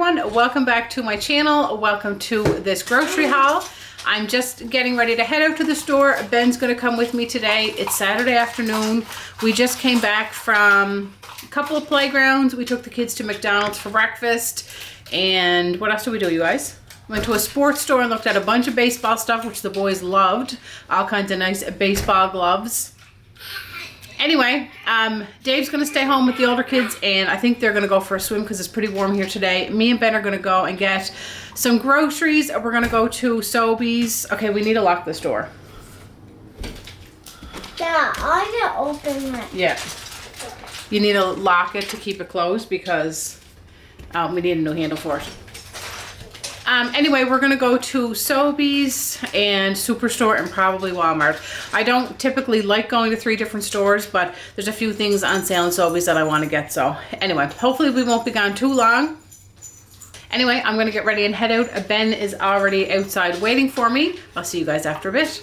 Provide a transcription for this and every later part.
everyone, welcome back to my channel. Welcome to this grocery haul. I'm just getting ready to head out to the store. Ben's gonna come with me today. It's Saturday afternoon. We just came back from a couple of playgrounds. We took the kids to McDonald's for breakfast. And what else did we do, you guys? Went to a sports store and looked at a bunch of baseball stuff, which the boys loved. All kinds of nice baseball gloves. Anyway, Dave's gonna stay home with the older kids, and I think they're gonna go for a swim because it's pretty warm here today. Me and Ben are gonna go and get some groceries. We're gonna go to Sobeys. Okay, we need to lock this door. Yeah, I can open it. Yeah. You need to lock it to keep it closed because we need a new handle for it. Anyway, we're gonna go to Sobeys and Superstore and probably Walmart. I don't typically like going to 3 different stores, but there's a few things on sale in Sobeys that I want to get. So anyway, hopefully we won't be gone too long. Anyway, I'm gonna get ready and head out. Ben is already outside waiting for me. I'll see you guys after a bit.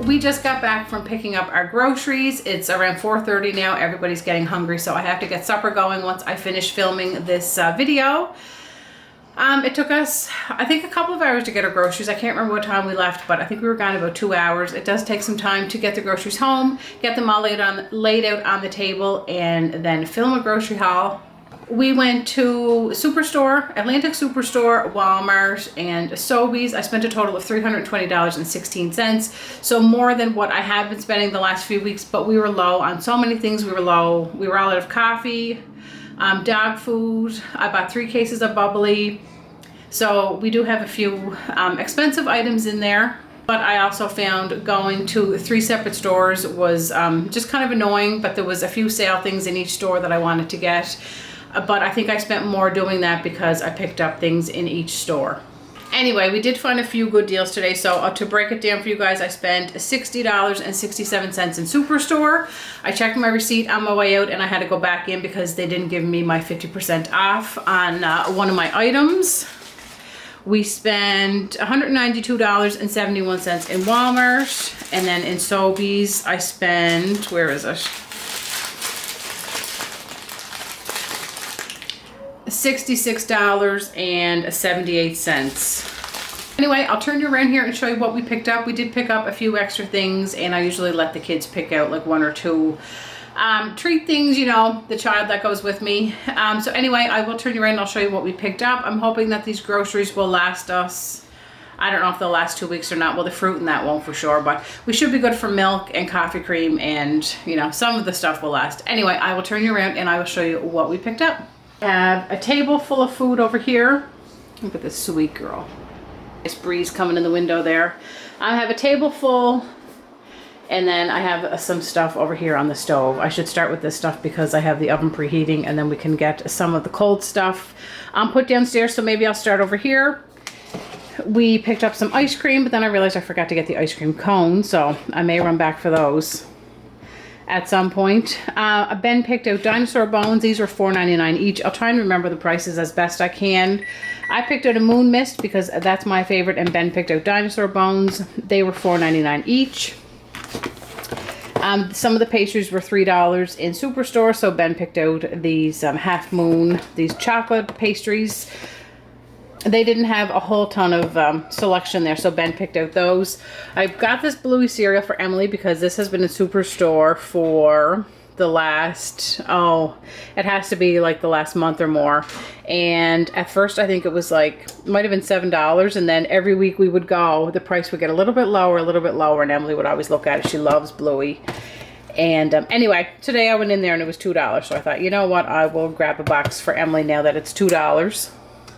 We just got back from picking up our groceries. It's around 4:30 now. Everybody's getting hungry, so I have to get supper going once I finish filming this video. It took us, I think, a couple of hours to get our groceries. I can't remember what time we left, but I think we were gone about 2 hours. It does take some time to get the groceries home, get them all laid out on the table, and then film a grocery haul. We went to Superstore, Atlantic Superstore, Walmart, and Sobeys. I spent a total of $320.16, so more than what I have been spending the last few weeks, but we were low on so many things. We were low. We were all out of coffee, dog food. I bought 3 cases of bubbly. So we do have a few expensive items in there, but I also found going to 3 separate stores was just kind of annoying, but there was a few sale things in each store that I wanted to get. But I think I spent more doing that because I picked up things in each store. Anyway, we did find a few good deals today. So to break it down for you guys, I spent $60.67 in Superstore. I checked my receipt on my way out and I had to go back in because they didn't give me my 50% off on one of my items. We spent $192.71 in Walmart. And then in Sobeys, I spent, where is it? $66.78. Anyway, I'll turn you around here and show you what we picked up. We did pick up a few extra things, and I usually let the kids pick out like 1 or 2 treat things, you know, the child that goes with me. So anyway, I will turn you around and I'll show you what we picked up. I'm hoping that these groceries will last us, I don't know if they'll last 2 weeks or not. Well, the fruit and that won't for sure, but we should be good for milk and coffee cream, and you know, some of the stuff will last. Anyway, I will turn you around and I will show you what we picked up. I have a table full of food over here. Look at this sweet girl. Nice breeze coming in the window there. I have a table full, and then I have some stuff over here on the stove. I should start with this stuff because I have the oven preheating, and then we can get some of the cold stuff put downstairs. So maybe I'll start over here. We picked up some ice cream, but then I realized I forgot to get the ice cream cone, so I may run back for those at some point. Ben picked out dinosaur bones. These were $4.99 each. I'll try and remember the prices as best I can. I picked out a moon mist because that's my favorite, and Ben picked out dinosaur bones. They were $4.99 each. Some of the pastries were $3 in Superstore, so Ben picked out these half moon, these chocolate pastries. They didn't have a whole ton of selection there, so Ben picked out those. I got this Bluey cereal for Emily because this has been in Superstore for the last, it has to be like the last month or more. And at first I think it was like, might have been $7, and then every week we would go, the price would get a little bit lower, and Emily would always look at it. She loves Bluey. And anyway, today I went in there and it was $2, so I thought, you know what, I will grab a box for Emily now that it's $2.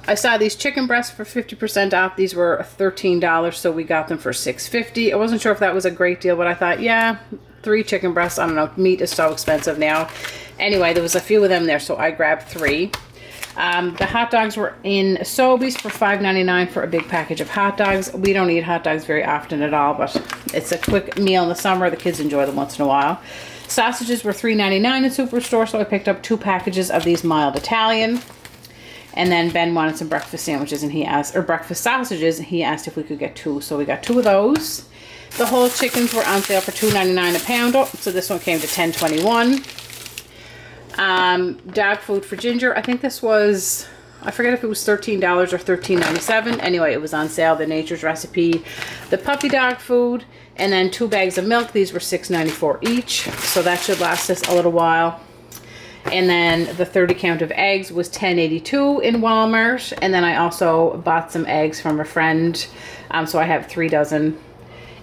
I saw these chicken breasts for 50% off. These were $13, so we got them for $6.50. I wasn't sure if that was a great deal, but I thought, yeah, 3 chicken breasts. I don't know, meat is so expensive now. Anyway, there was a few of them there, so I grabbed 3. The hot dogs were in Sobeys for $5.99 for a big package of hot dogs. We don't eat hot dogs very often at all, but it's a quick meal in the summer. The kids enjoy them once in a while. Sausages were $3.99 in Superstore, so I picked up 2 packages of these mild Italian. And then Ben wanted some breakfast sandwiches, and he asked, or breakfast sausages, and he asked if we could get 2. So we got 2 of those. The whole chickens were on sale for $2.99 a pound. Oh, so this one came to $10.21. Dog food for Ginger. I think this was, I forget if it was $13 or $13.97. Anyway, it was on sale. The Nature's Recipe, the puppy dog food, and then 2 bags of milk. These were $6.94 each. So that should last us a little while. And then the 30 count of eggs was $10.82 in Walmart. And then I also bought some eggs from a friend. So I have 3 dozen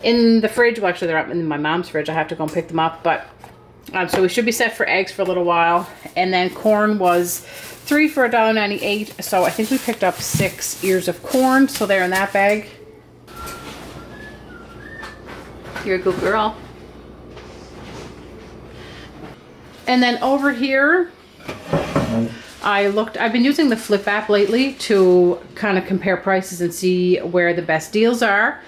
in the fridge. Well, actually they're up in my mom's fridge. I have to go and pick them up. But so we should be set for eggs for a little while. And then corn was 3 for $1.98. So I think we picked up 6 ears of corn. So they're in that bag. You're a good girl. And then over here, I've been using the Flip app lately to kind of compare prices and see where the best deals are.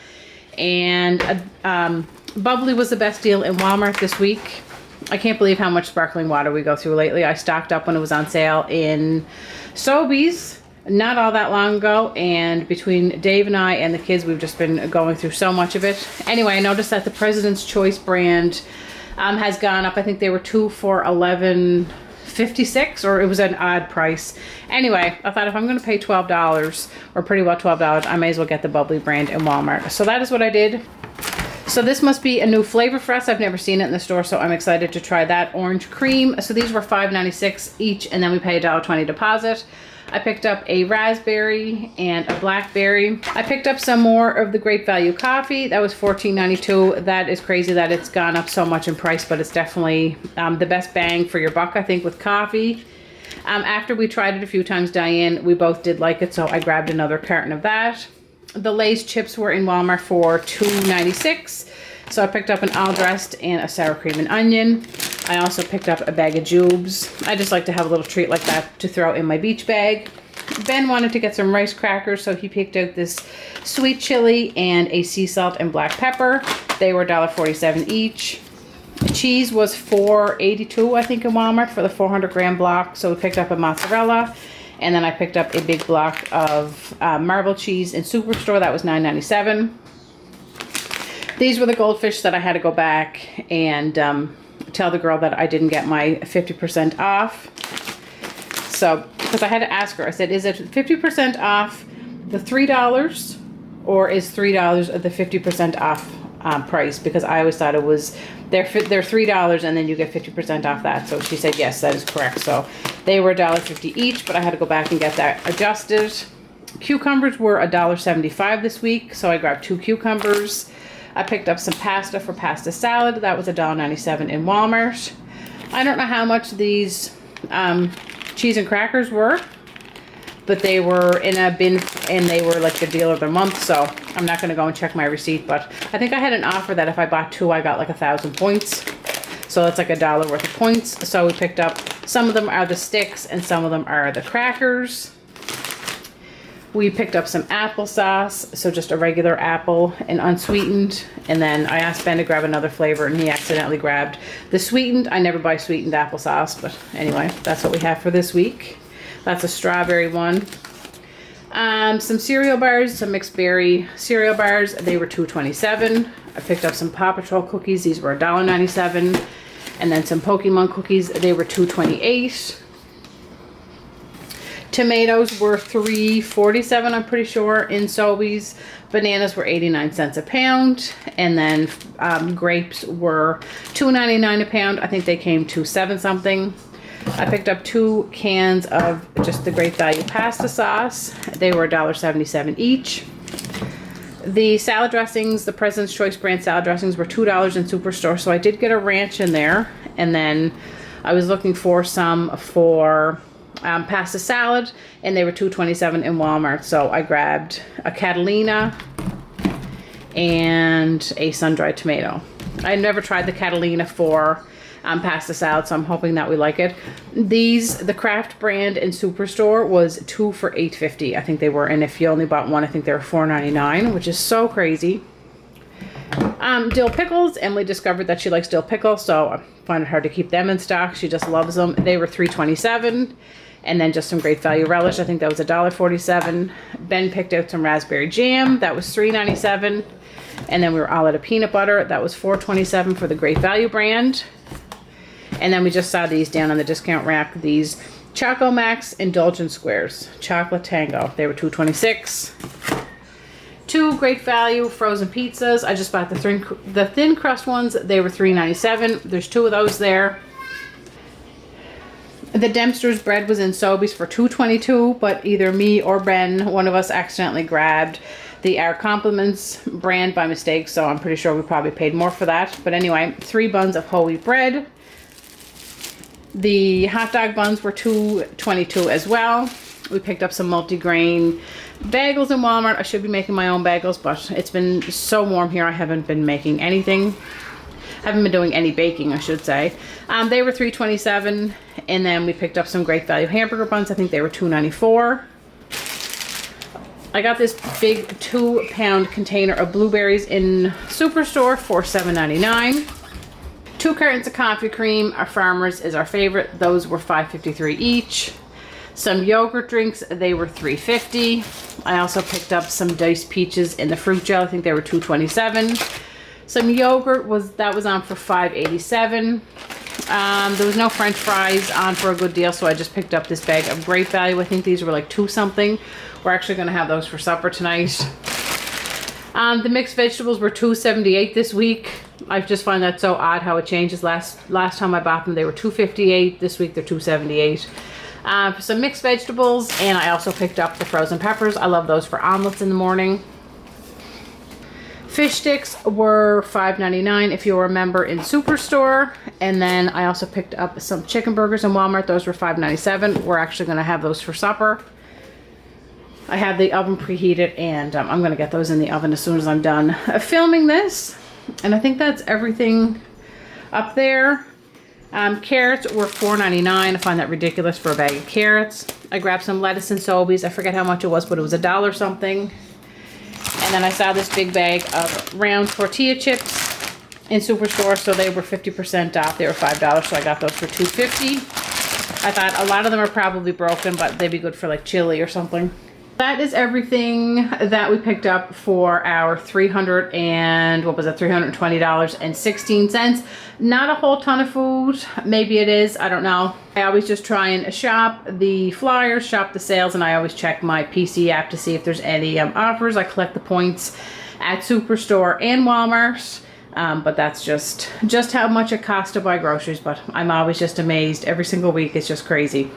And Bubbly was the best deal in Walmart this week. I can't believe how much sparkling water we go through lately. I stocked up when it was on sale in Sobeys not all that long ago, and between Dave and I and the kids, we've just been going through so much of it. Anyway, I noticed that the President's Choice brand has gone up. I think they were 2 for $11.56, or it was an odd price. Anyway, I thought if I'm going to pay $12, or pretty well $12, I may as well get the Bubbly brand in Walmart. So that is what I did. So this must be a new flavor for us. I've never seen it in the store, so I'm excited to try that. Orange cream. So these were $5.96 each, and then we pay a $1.20 deposit. I picked up a raspberry and a blackberry. I picked up some more of the Great Value coffee. That was $14.92. That is crazy that it's gone up so much in price, but it's definitely the best bang for your buck, I think, with coffee. After we tried it a few times, Diane, we both did like it, so I grabbed another carton of that. The Lay's chips were in Walmart for $2.96. So I picked up an all dressed and a sour cream and onion. I also picked up a bag of Jubes. I just like to have a little treat like that to throw in my beach bag. Ben wanted to get some rice crackers, so he picked out this sweet chili and a sea salt and black pepper. They were $1.47 each. Cheese was $4.82, I think, in Walmart for the 400 gram block. So we picked up a mozzarella. And then I picked up a big block of marble cheese in Superstore. That was $9.97. These were the goldfish that I had to go back and tell the girl that I didn't get my 50% off. So, because I had to ask her, I said, is it 50% off the $3 or is $3 the 50% off price, because I always thought it was, they're $3 and then you get 50% off that. So she said, yes, that is correct. So they were $1.50 each, but I had to go back and get that adjusted. Cucumbers were $1.75 this week, so I grabbed 2 cucumbers. I picked up some pasta for pasta salad. That was $1.97 in Walmart. I don't know how much these cheese and crackers were, but they were in a bin and they were like the deal of the month, so I'm not going to go and check my receipt, but I think I had an offer that if I bought 2 I got like 1,000 points, so that's like $1 worth of points. So we picked up, some of them are the sticks and some of them are the crackers. We picked up some applesauce, so just a regular apple and unsweetened, and then I asked Ben to grab another flavor and he accidentally grabbed the sweetened. I never buy sweetened applesauce, but anyway, that's what we have for this week. That's a strawberry one. Some cereal bars, some mixed berry cereal bars. They were $2.27. I picked up some Paw Patrol cookies. These were $1.97. And then some Pokemon cookies. They were $2.28. Tomatoes were $3.47, I'm pretty sure, in Sobeys. Bananas were 89 cents a pound. And then grapes were $2.99 a pound. I think they came to 7 something. I picked up 2 cans of just the Great Value pasta sauce. They were $1.77 each. The salad dressings, the President's Choice brand salad dressings, were $2 in Superstore. So I did get a ranch in there. And then I was looking for some for pasta salad, and they were $2.27 in Walmart. So I grabbed a Catalina and a sun-dried tomato. I never tried the Catalina for pasta salad, so I'm hoping that we like it. The Kraft brand in Superstore was 2 for $8.50. I think they were, and if you only bought 1, I think they were $4.99, which is so crazy. Dill pickles. Emily discovered that she likes dill pickles, so I find it hard to keep them in stock. She just loves them. They were $3.27. And then just some Great Value relish. I think that was $1.47. Ben picked out some raspberry jam. That was $3.97. And then we were all out of peanut butter. That was $4.27 for the Great Value brand. And then we just saw these down on the discount rack. These Choco Max Indulgence Squares. Chocolate Tango. They were $2.26. 2 Great Value frozen pizzas. I just bought the thin crust ones. They were $3.97. There's 2 of those there. The Dempster's bread was in Sobeys for $2.22, but either me or Ben, one of us, accidentally grabbed the Our Compliments brand by mistake, so I'm pretty sure we probably paid more for that. But anyway, 3 buns of whole wheat bread. The hot dog buns were $2.22 as well. We picked up some multi-grain bagels in Walmart. I should be making my own bagels, but it's been so warm here, I haven't been making anything. Haven't been doing any baking, I should say. They were $3.27, and then we picked up some Great Value hamburger buns. I think they were $2.94. I got this big 2-pound container of blueberries in Superstore for $7.99. 2 cartons of coffee cream. Our Farmers is our favorite. Those were $5.53 each. Some yogurt drinks. They were $3.50. I also picked up some diced peaches in the fruit gel. I think they were $2.27. Some yogurt was on for $5.87. There was no French fries on for a good deal, so I just picked up this bag of Great Value. I think these were like 2 something. We're actually going to have those for supper tonight. The mixed vegetables were $2.78 this week. I just find that so odd how it changes. Last time I bought them, they were $2.58. This week they're $2.78. For some mixed vegetables, and I also picked up the frozen peppers. I love those for omelets in the morning. Fish sticks were $5.99 if you remember in Superstore. And then I also picked up some chicken burgers in Walmart. Those were $5.97. We're actually going to have those for supper. I have the oven preheated, and I'm going to get those in the oven as soon as I'm done filming this. And I think that's everything up there. Carrots were $4.99. I find that ridiculous for a bag of carrots. I grabbed some lettuce in Sobeys. I forget how much it was, but it was $1 something. And then I saw this big bag of round tortilla chips in Superstore, so they were 50% off. They were $5, so I got those for $2.50. I thought a lot of them are probably broken, but they'd be good for like chili or something. That is everything that we picked up for our $320.16. Not a whole ton of food. Maybe it is, I don't know. I always just try and shop the flyers, shop the sales, and I always check my PC app to see if there's any offers. I collect the points at Superstore and Walmart. But that's just how much it costs to buy groceries. But I'm always just amazed every single week. It's just crazy.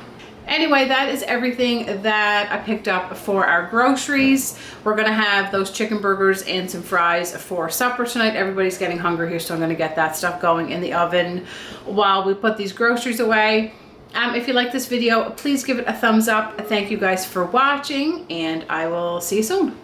Anyway, that is everything that I picked up for our groceries. We're gonna have those chicken burgers and some fries for supper tonight. Everybody's getting hungry here, so I'm gonna get that stuff going in the oven while we put these groceries away. If you like this video, please give it a thumbs up. Thank you guys for watching, and I will see you soon.